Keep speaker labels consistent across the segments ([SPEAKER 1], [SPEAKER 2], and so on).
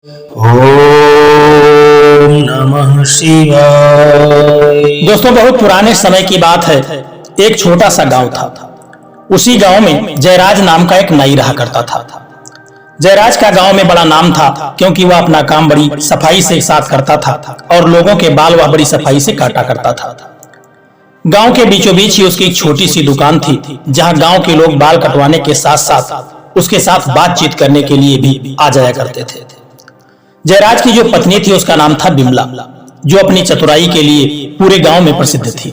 [SPEAKER 1] ओम नमः शिवाय।
[SPEAKER 2] दोस्तों, बहुत पुराने समय की बात है। एक छोटा सा गांव था। उसी गांव में जयराज नाम का एक नाई रहा करता था। जयराज का गांव में बड़ा नाम था क्योंकि वह अपना काम बड़ी सफाई से साफ करता था और लोगों के बाल वह बड़ी सफाई से काटा करता था। गांव के बीचों बीच ही उसकी एक छोटी सी दुकान थी, जहां गांव के लोग बाल कटवाने के साथ साथ उसके साथ बातचीत करने के लिए भी आ जाया करते थे। जयराज की जो पत्नी थी उसका नाम था बिमला, जो अपनी चतुराई के लिए पूरे गांव में प्रसिद्ध थी।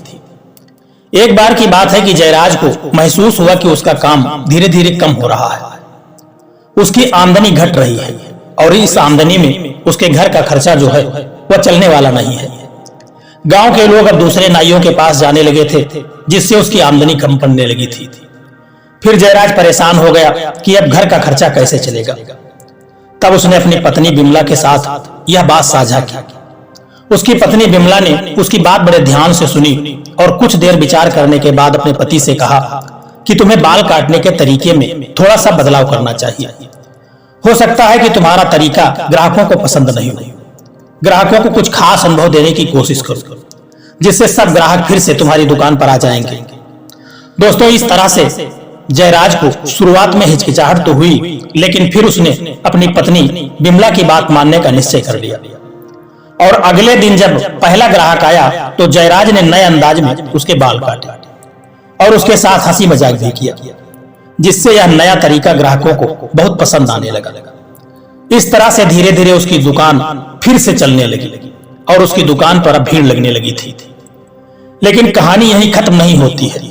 [SPEAKER 2] एक बार की बात है कि जयराज को महसूस हुआ कि उसका काम धीरे धीरे कम हो रहा है। उसकी आमदनी घट रही है और इस आमदनी में उसके घर का खर्चा जो है वह चलने वाला नहीं है। गांव के लोग अब दूसरे नाइयों के पास जाने लगे थे, जिससे उसकी आमदनी कम पड़ने लगी थी। फिर जयराज परेशान हो गया कि अब घर का खर्चा कैसे चलेगा। तब उसने अपनी पत्नी बिमला के साथ यह बात साझा की। उसकी पत्नी बिमला ने उसकी बात बड़े ध्यान से सुनी और कुछ देर विचार करने के बाद अपने पति से कहा कि तुम्हें बाल काटने के तरीके में थोड़ा सा बदलाव करना चाहिए। हो सकता है कि तुम्हारा तरीका ग्राहकों को पसंद नहीं हो। ग्राहकों को कुछ खास अनुभव देने की कोशिश करो, जिससे सब ग्राहक फिर से तुम्हारी दुकान पर आ जाएंगे। दोस्तों, इस तरह से जयराज को शुरुआत में हिचकिचाहट तो हुई, लेकिन फिर उसने अपनी पत्नी बिमला की बात मानने का निश्चय कर लिया। और अगले दिन जब पहला ग्राहक आया तो जयराज ने नए अंदाज में उसके बाल काटे और उसके साथ हंसी मजाक भी किया, जिससे यह नया तरीका ग्राहकों को बहुत पसंद आने लगा। इस तरह से धीरे धीरे उसकी दुकान फिर से चलने लगी और उसकी दुकान पर अब भीड़ लगने लगी थी। लेकिन कहानी यहीं खत्म नहीं होती है।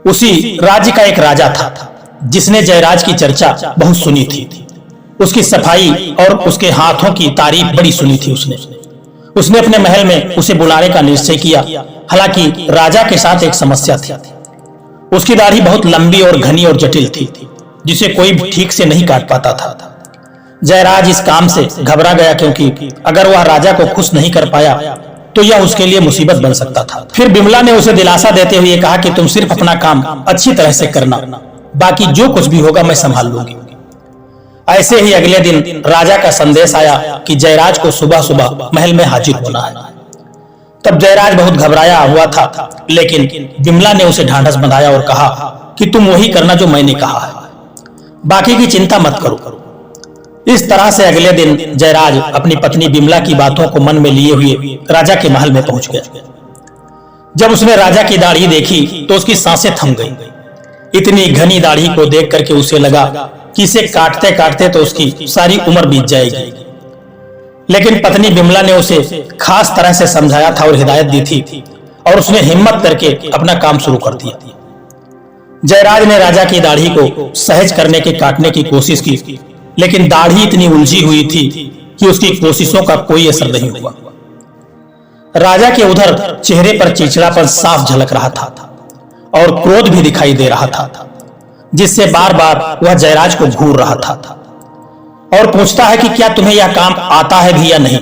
[SPEAKER 2] उसी राज्य का एक राजा था जिसने जयराज की चर्चा बहुत सुनी थी। उसकी सफाई और उसके हाथों की तारीफ बड़ी सुनी थी। उसने अपने महल में उसे बुलाने का निश्चय किया। हालांकि राजा के साथ एक समस्या थी। उसकी दाढ़ी बहुत लंबी और घनी और जटिल थी, जिसे कोई भी ठीक से नहीं काट पाता था। जयराज इस काम से घबरा गया, क्योंकि अगर वह राजा को खुश नहीं कर पाया तो यह उसके लिए मुसीबत बन सकता था। फिर बिमला ने उसे दिलासा देते हुए कहा कि तुम सिर्फ अपना काम अच्छी तरह से करना, बाकी जो कुछ भी होगा मैं संभाल लूंगी। ऐसे ही अगले दिन राजा का संदेश आया कि जयराज को सुबह सुबह महल में हाजिर होना है। तब जयराज बहुत घबराया हुआ था, लेकिन बिमला ने उसे ढांढस बंधाया और कहा कि तुम वही करना जो मैंने कहा है, बाकी की चिंता मत करो। इस तरह से अगले दिन जयराज अपनी पत्नी बिमला की बातों को मन में लिए हुए राजा के महल में पहुंच गया। जब उसने राजा की दाढ़ी देखी तो उसकी सांसें थम गईं। इतनी घनी दाढ़ी को देख करके उसे लगा कि इसे काटते काटते तो उसकी सारी उम्र बीत जाएगी। लेकिन पत्नी बिमला ने उसे खास तरह से समझाया था और हिदायत दी थी, और उसने हिम्मत करके अपना काम शुरू कर दिया। जयराज ने राजा की दाढ़ी को सहज करने के काटने की कोशिश की, लेकिन दाढ़ी इतनी उलझी हुई थी कि उसकी कोशिशों का कोई असर नहीं हुआ। राजा के उधर चेहरे पर चिड़चिड़ापन साफ झलक रहा था और क्रोध भी दिखाई दे रहा था, जिससे बार बार वह जयराज को घूर रहा था और पूछता है कि क्या तुम्हें यह काम आता है भी या नहीं।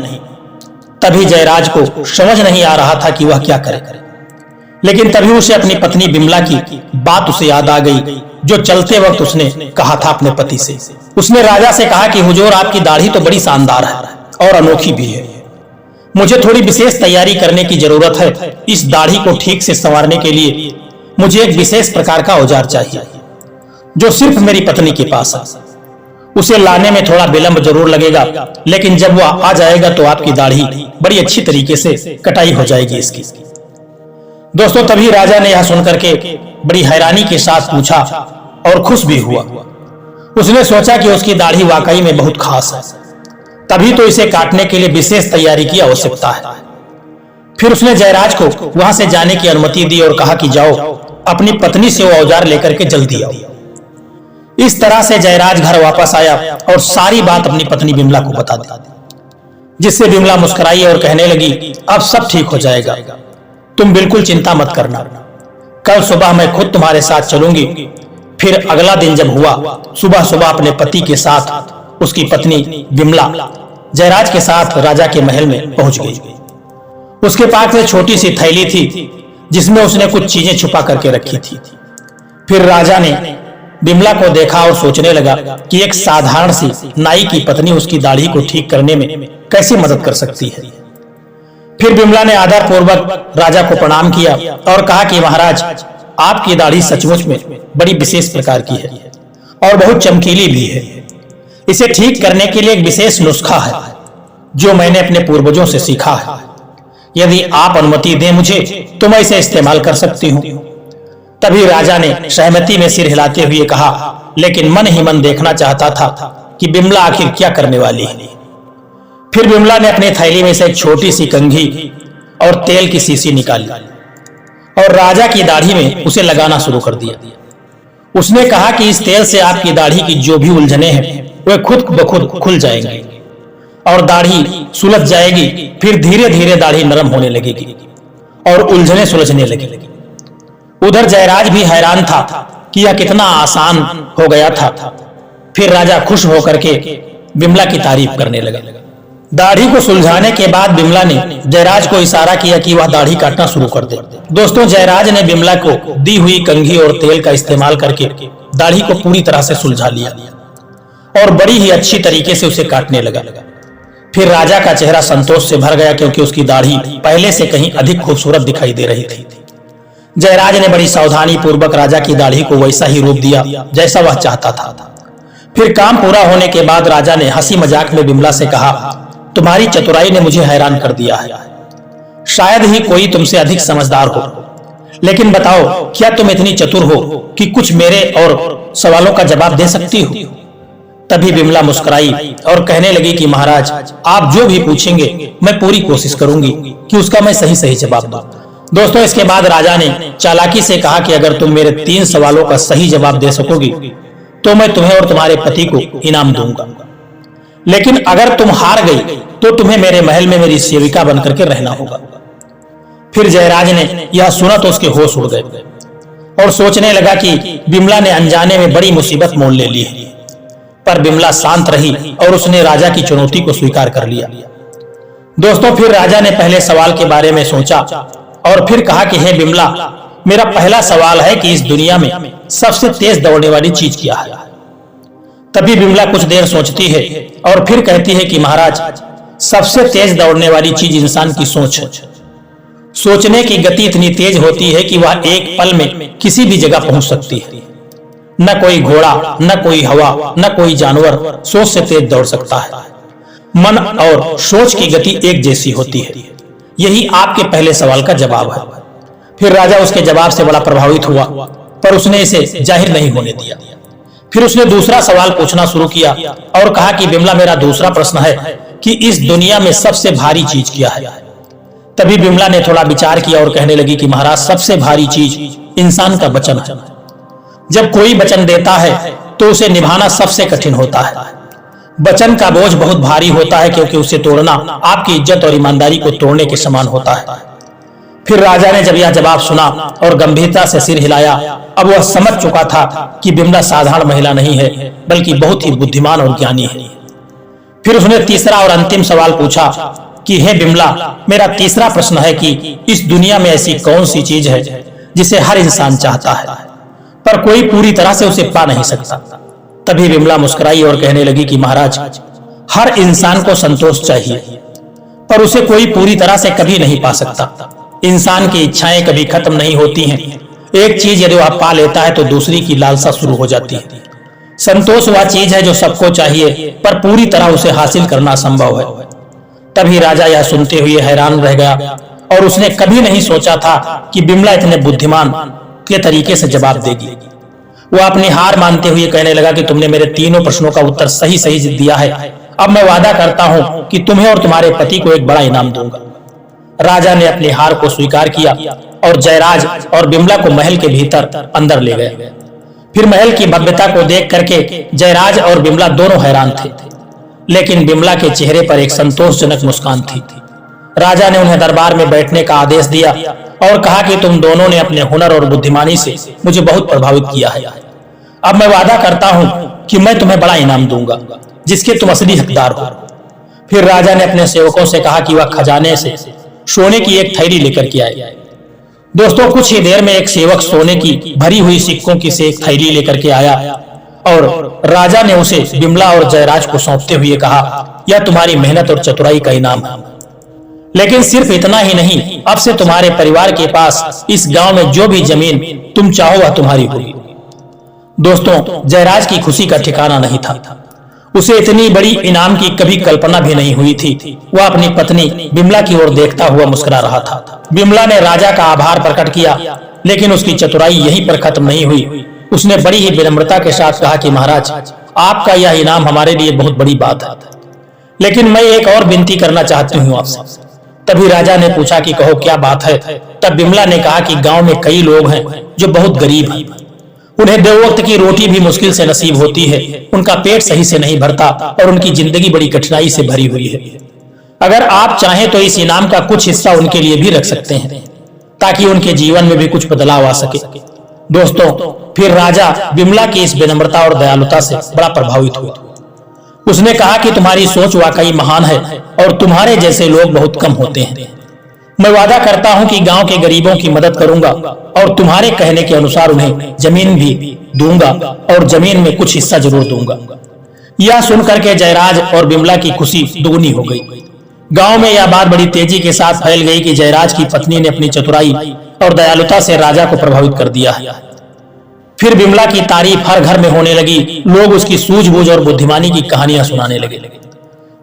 [SPEAKER 2] तभी जयराज को समझ नहीं आ रहा था कि वह क्या करे। लेकिन तभी उसे अपनी पत्नी बिमला की बात उसे याद आ गई, जो चलते वक्त उसने कहा था अपने पति से। उसने राजा से कहा कि हुजूर, आपकी दाढ़ी तो बड़ी शानदार है और अनोखी भी है। मुझे थोड़ी विशेष तैयारी करने की जरूरत है। इस दाढ़ी को ठीक से संवारने के लिए मुझे एक विशेष प्रकार का औजार चाहिए, जो सिर्फ मेरी पत्नी के पास है। उसे लाने में थोड़ा विलंब जरूर लगेगा, लेकिन जब वह आ जाएगा तो आपकी दाढ़ी बड़ी अच्छी तरीके से कटाई हो जाएगी इसकी। दोस्तों, तभी राजा ने यह सुनकर के बड़ी हैरानी के साथ पूछा और खुश भी हुआ। उसने सोचा कि उसकी दाढ़ी वाकई में बहुत खास है, तभी तो इसे काटने के लिए विशेष तैयारी की आवश्यकता है। फिर उसने जयराज को वहां से जाने की अनुमति दी और कहा कि जाओ, अपनी पत्नी से वो औजार लेकर के जल्दी आओ। इस तरह से जयराज घर वापस आया और सारी बात अपनी पत्नी बिमला को बता दी, जिससे बिमला मुस्कुराई और कहने लगी, अब सब ठीक हो जाएगा, तुम बिल्कुल चिंता मत करना। कल सुबह मैं खुद तुम्हारे साथ चलूंगी। फिर अगला दिन जब हुआ, सुबह सुबह अपने पति के साथ उसकी पत्नी बिमला जयराज के साथ राजा के महल में पहुंच गई। उसके पास एक छोटी सी थैली थी, जिसमें उसने कुछ चीजें छुपा करके रखी थी। फिर राजा ने बिमला को देखा और सोचने लगा कि एक साधारण सी नाई की पत्नी उसकी दाढ़ी को ठीक करने में कैसी मदद कर सकती है। फिर बिमला ने आदर पूर्वक राजा को प्रणाम किया और कहा कि महाराज, आपकी दाढ़ी सचमुच में बड़ी विशेष प्रकार की है और बहुत चमकीली भी है। इसे ठीक करने के लिए एक विशेष नुस्खा है जो मैंने अपने पूर्वजों से सीखा है। यदि आप अनुमति दें मुझे तो मैं इसे इस्तेमाल कर सकती हूँ। तभी राजा ने सहमति में सिर हिलाते हुए कहा, लेकिन मन ही मन देखना चाहता था कि बिमला आखिर क्या करने वाली है। फिर बिमला ने अपनी थैली में से एक छोटी सी कंघी और तेल की शीशी निकाली और राजा की दाढ़ी में उसे लगाना शुरू कर दिया। उसने कहा कि इस तेल से आपकी दाढ़ी की जो भी उलझने हैं वे खुद ब खुद खुल जाएंगी और दाढ़ी सुलझ जाएगी। फिर धीरे धीरे दाढ़ी नरम होने लगेगी और उलझने सुलझने लगेगी। उधर जयराज भी हैरान था कि यह कितना आसान हो गया था। फिर राजा खुश होकर के बिमला की तारीफ करने लगा। दाढ़ी को सुलझाने के बाद बिमला ने जयराज को इशारा किया कि वह दाढ़ी काटना शुरू कर दे। दोस्तों, जयराज ने बिमला को दी हुई कंघी और तेल का इस्तेमाल करके दाढ़ी को पूरी तरह से सुलझा लिया और बड़ी ही अच्छी तरीके से उसे काटने लगा। फिर राजा का चेहरा संतोष से भर गया क्योंकि उसकी दाढ़ी पहले से कहीं अधिक खूबसूरत दिखाई दे रही थी। जयराज ने बड़ी सावधानी पूर्वक राजा की दाढ़ी को वैसा ही रूप दिया जैसा वह चाहता था। फिर काम पूरा होने के बाद राजा ने हंसी मजाक में बिमला से कहा, तुम्हारी चतुराई ने मुझे हैरान कर दिया है। शायद ही कोई तुमसे अधिक समझदार हो, लेकिन बताओ, क्या तुम इतनी चतुर हो कि कुछ मेरे और सवालों का जवाब दे सकती हो? तभी बिमला मुस्कुराई और कहने लगी कि महाराज, आप जो भी पूछेंगे मैं पूरी कोशिश करूंगी कि उसका मैं सही सही जवाब दूं। दोस्तों, इसके बाद राजा ने चालाकी से कहा कि अगर तुम मेरे 3 सवालों का सही जवाब दे सकोगी तो मैं तुम्हें और तुम्हारे पति को इनाम दूंगा, लेकिन अगर तुम हार गई तो तुम्हें मेरे महल में मेरी सेविका बनकर के रहना होगा। फिर जयराज ने यह सुना तो उसके होश उड़ गए और सोचने लगा कि बिमला ने अनजाने में बड़ी मुसीबत मोल ले ली है। पर बिमला शांत रही और उसने राजा की चुनौती को स्वीकार कर लिया। दोस्तों, फिर राजा ने पहले सवाल के बारे में सोचा और फिर कहा कि हे बिमला, मेरा पहला सवाल है कि इस दुनिया में सबसे तेज दौड़ने वाली चीज क्या है? तभी बिमला कुछ देर सोचती है और फिर कहती है कि महाराज, सबसे तेज दौड़ने वाली चीज इंसान की सोच है। सोचने की गति इतनी तेज होती है कि वह एक पल में किसी भी जगह पहुंच सकती है। न कोई घोड़ा, न कोई हवा, न कोई जानवर सोच से तेज दौड़ सकता है। मन और सोच की गति एक जैसी होती है। यही आपके पहले सवाल का जवाब है। फिर राजा उसके जवाब से बड़ा प्रभावित हुआ, पर उसने इसे जाहिर नहीं होने दिया। फिर उसने दूसरा सवाल पूछना शुरू किया और कहा कि बिमला, मेरा दूसरा प्रश्न है कि इस दुनिया में सबसे भारी चीज क्या है? तभी बिमला ने थोड़ा विचार किया और कहने लगी कि महाराज, सबसे भारी चीज इंसान का वचन है। जब कोई वचन देता है तो उसे निभाना सबसे कठिन होता है। वचन का बोझ बहुत भारी होता है क्योंकि उसे तोड़ना आपकी इज्जत और ईमानदारी को तोड़ने के समान होता है। फिर राजा ने जब यह जवाब सुना और गंभीरता से सिर हिलाया, अब वह समझ चुका था कि बिमला साधारण महिला नहीं है बल्कि बहुत ही बुद्धिमान और ज्ञानी है। फिर उसने तीसरा और अंतिम सवाल पूछा कि हे बिमला, मेरा तीसरा प्रश्न है कि इस दुनिया में ऐसी कौन सी चीज है जिसे हर इंसान चाहता है पर कोई पूरी तरह से उसे पा नहीं सकता? तभी बिमला मुस्कुराई और कहने लगी कि महाराज, हर इंसान को संतोष चाहिए पर उसे कोई पूरी तरह से कभी नहीं पा सकता। इंसान की इच्छाएं कभी खत्म नहीं होती हैं। एक चीज यदि वह पा लेता है तो दूसरी की लालसा शुरू हो जाती है। संतोष वह चीज है जो सबको चाहिए पर पूरी तरह उसे हासिल करना संभव है। तभी राजा यह सुनते हुए हैरान रह गया और उसने कभी नहीं सोचा था कि बिमला इतने बुद्धिमान के तरीके से जवाब देगी। वह अपनी हार मानते हुए कहने लगा कि तुमने मेरे तीनों प्रश्नों का उत्तर सही सही दिया है। अब मैं वादा करता हूं कि तुम्हें और तुम्हारे पति को एक बड़ा इनाम दूंगा। राजा ने अपनी हार को स्वीकार किया और जयराज और बिमला को महल के भीतर अंदर ले गए। फिर महल की भव्यता को देख करके जयराज और बिमला दोनों हैरान थे, लेकिन बिमला के चेहरे पर एक संतोषजनक मुस्कान थी। राजा ने उन्हें दरबार में बैठने का आदेश दिया और कहा कि तुम दोनों ने अपने हुनर और बुद्धिमानी से मुझे बहुत प्रभावित किया है। अब मैं वादा करता हूं कि मैं तुम्हें बड़ा इनाम दूंगा जिसके तुम असली हकदार हो। फिर राजा ने अपने सेवकों से कहा कि वह खजाने से सोने की एक थैली लेकर के आए। दोस्तों कुछ ही देर में एक सेवक सोने की भरी हुई सिक्कों की से एक थैली लेकर के आया और राजा ने उसे बिमला और जयराज को सौंपते हुए कहा, यह तुम्हारी मेहनत और चतुराई का इनाम है। लेकिन सिर्फ इतना ही नहीं, अब से तुम्हारे परिवार के पास इस गांव में जो भी जमीन तुम चाहो वह तुम्हारी होगी। दोस्तों जयराज की खुशी का ठिकाना नहीं था। उसे इतनी बड़ी इनाम की कभी कल्पना भी नहीं हुई थी। वह अपनी पत्नी बिमला की ओर देखता हुआ मुस्कुरा रहा था। बिमला ने राजा का आभार प्रकट किया, लेकिन उसकी चतुराई यहीं पर खत्म नहीं हुई। उसने बड़ी ही विनम्रता के साथ कहा कि महाराज, आपका यह इनाम हमारे लिए बहुत बड़ी बात है, लेकिन मैं एक और विनती करना चाहती हूँ आपसे। तभी राजा ने पूछा कि कहो क्या बात है। तब बिमला ने कहा कि गांव में कई लोग हैं जो बहुत गरीब हैं। उन्हें दो वक्त की रोटी भी मुश्किल से नसीब होती है। उनका पेट सही से नहीं भरता और उनकी जिंदगी बड़ी कठिनाई से भरी हुई है। अगर आप चाहें तो इस इनाम का कुछ हिस्सा उनके लिए भी रख सकते हैं, ताकि उनके जीवन में भी कुछ बदलाव आ सके। दोस्तों फिर राजा बिमला की इस विनम्रता और दयालुता से बड़ा प्रभावित हुआ। उसने कहा कि तुम्हारी सोच वाकई महान है और तुम्हारे जैसे लोग बहुत कम होते हैं। मैं वादा करता हूं कि गांव के गरीबों की मदद करूंगा और तुम्हारे कहने के अनुसार उन्हें जमीन भी दूंगा और जमीन में कुछ हिस्सा जरूर दूंगा। यह सुनकर के जयराज और बिमला की खुशी दुगनी हो गई। गांव में यह बात बड़ी तेजी के साथ फैल गई कि जयराज की पत्नी ने अपनी चतुराई और दयालुता से राजा को प्रभावित कर दिया है। फिर बिमला की तारीफ हर घर में होने लगी। लोग उसकी सूझबूझ और बुद्धिमानी की कहानियां सुनाने लगे।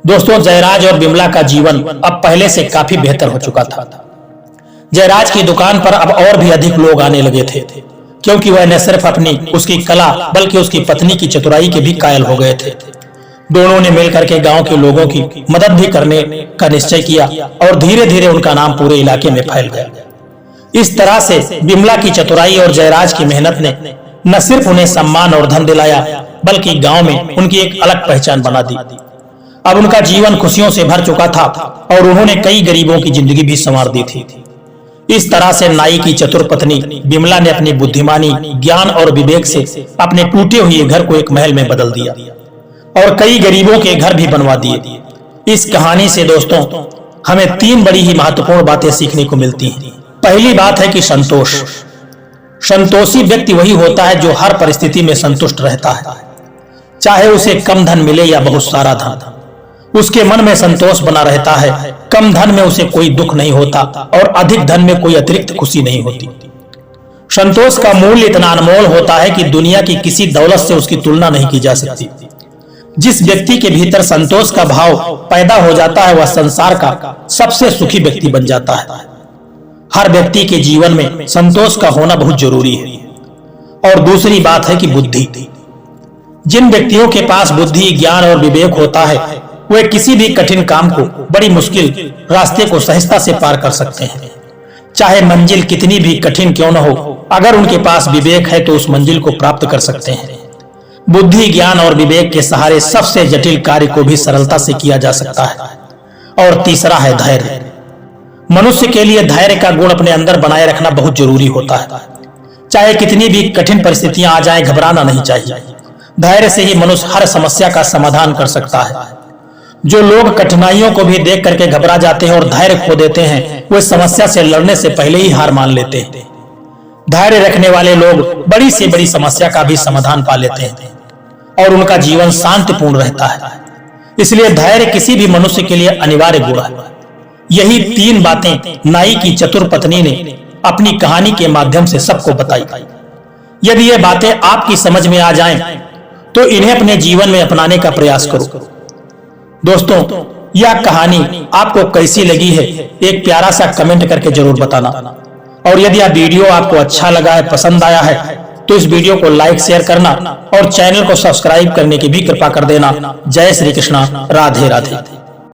[SPEAKER 2] दोस्तों जयराज और बिमला का जीवन अब पहले से काफी बेहतर हो चुका था। जयराज की दुकान पर अब और भी अधिक लोग आने लगे थे, क्योंकि वह न सिर्फ अपनी उसकी कला बल्कि उसकी पत्नी की चतुराई के भी कायल हो गए थे। दोनों ने मिलकर के गांव के लोगों की मदद भी करने का निश्चय किया और धीरे धीरे उनका नाम पूरे इलाके में फैल गया। इस तरह से बिमला की चतुराई और जयराज की मेहनत ने न सिर्फ उन्हें सम्मान और धन दिलाया, बल्कि गांव में उनकी एक अलग पहचान बना दी। अब उनका जीवन खुशियों से भर चुका था और उन्होंने कई गरीबों की जिंदगी भी संवार दी थी। इस तरह से नाई की चतुर पत्नी बिमला ने अपनी बुद्धिमानी, ज्ञान और विवेक से अपने टूटे हुए घर को एक महल में बदल दिया और कई गरीबों के घर भी बनवा दिए। इस कहानी से दोस्तों हमें तीन बड़ी ही महत्वपूर्ण बातें सीखने को मिलती हैं। पहली बात है कि संतोष। संतोषी व्यक्ति वही होता है जो हर परिस्थिति में संतुष्ट रहता है, चाहे उसे कम धन मिले या बहुत सारा धन। उसके मन में संतोष बना रहता है। कम धन में उसे कोई दुख नहीं होता और अधिक धन में कोई अतिरिक्त खुशी नहीं होती। संतोष का मूल्य इतना अनमोल होता है कि दुनिया की किसी दौलत से उसकी तुलना नहीं की जा सकती। जिस व्यक्ति के भीतर संतोष का भाव पैदा हो जाता है वह संसार का सबसे सुखी व्यक्ति बन जाता है। हर व्यक्ति के जीवन में संतोष का होना बहुत जरूरी है। और दूसरी बात है कि बुद्धि। जिन व्यक्तियों के पास बुद्धि, ज्ञान और विवेक होता है वे किसी भी कठिन काम को, बड़ी मुश्किल रास्ते को सहजता से पार कर सकते हैं। चाहे मंजिल कितनी भी कठिन क्यों न हो, अगर उनके पास विवेक है तो उस मंजिल को प्राप्त कर सकते हैं। बुद्धि, ज्ञान और विवेक के सहारे सबसे जटिल कार्य को भी सरलता से किया जा सकता है। और तीसरा है धैर्य। मनुष्य के लिए धैर्य का गुण अपने अंदर बनाए रखना बहुत जरूरी होता है। चाहे कितनी भी कठिन परिस्थितियां आ जाएं, घबराना नहीं चाहिए। धैर्य से ही मनुष्य हर समस्या का समाधान कर सकता है। जो लोग कठिनाइयों को भी देख करके घबरा जाते हैं और धैर्य खो देते हैं, वे समस्या से लड़ने से पहले ही हार मान लेते हैं। धैर्य रखने वाले लोग बड़ी से बड़ी समस्या का भी समाधान पा लेते हैं और उनका जीवन शांतिपूर्ण रहता है। इसलिए धैर्य किसी भी मनुष्य के लिए अनिवार्य गुण है। यही तीन बातें नाई की चतुर पत्नी ने अपनी कहानी के माध्यम से सबको बताई। यदि ये बातें आपकी समझ में आ जाएं, तो इन्हें अपने जीवन में अपनाने का प्रयास करो। दोस्तों यह कहानी आपको कैसी लगी है एक प्यारा सा कमेंट करके जरूर बताना। और यदि यह वीडियो आपको अच्छा लगा है, पसंद आया है, तो इस वीडियो को लाइक, शेयर करना और चैनल को सब्सक्राइब करने की भी कृपा कर देना। जय श्री कृष्णा, राधे राधे।